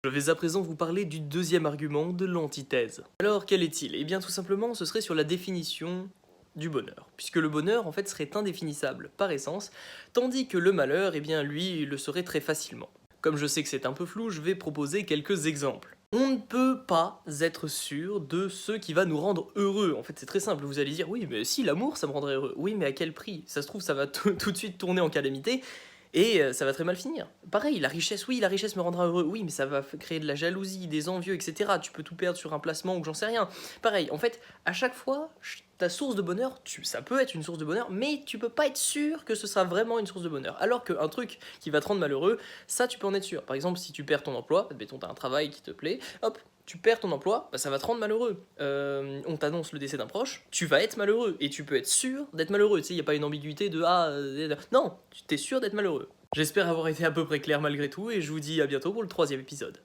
Je vais à présent vous parler du deuxième argument de l'antithèse. Alors quel est-il? Eh bien tout simplement ce serait sur la définition du bonheur, puisque le bonheur en fait serait indéfinissable par essence, tandis que le malheur, eh bien lui, il le serait très facilement. Comme je sais que c'est un peu flou, je vais proposer quelques exemples. On ne peut pas être sûr de ce qui va nous rendre heureux. En fait, c'est très simple. Vous allez dire, oui, mais si, l'amour, ça me rendrait heureux. Oui, mais à quel prix? Ça se trouve, ça va tout de suite tourner en calamité et ça va très mal finir. Pareil, la richesse, oui, la richesse me rendra heureux. Oui, mais ça va créer de la jalousie, des envieux, etc. Tu peux tout perdre sur un placement ou j'en sais rien. Pareil, en fait, à chaque fois, ta source de bonheur, ça peut être une source de bonheur, mais tu peux pas être sûr que ce sera vraiment une source de bonheur. Alors qu'un truc qui va te rendre malheureux, ça tu peux en être sûr. Par exemple, si tu perds ton emploi, admettons t'as un travail qui te plaît, hop, tu perds ton emploi, bah ça va te rendre malheureux. On t'annonce le décès d'un proche, tu vas être malheureux, et tu peux être sûr d'être malheureux. Tu sais, il n'y a pas une ambiguïté de non, tu es sûr d'être malheureux. J'espère avoir été à peu près clair malgré tout, et je vous dis à bientôt pour le troisième épisode.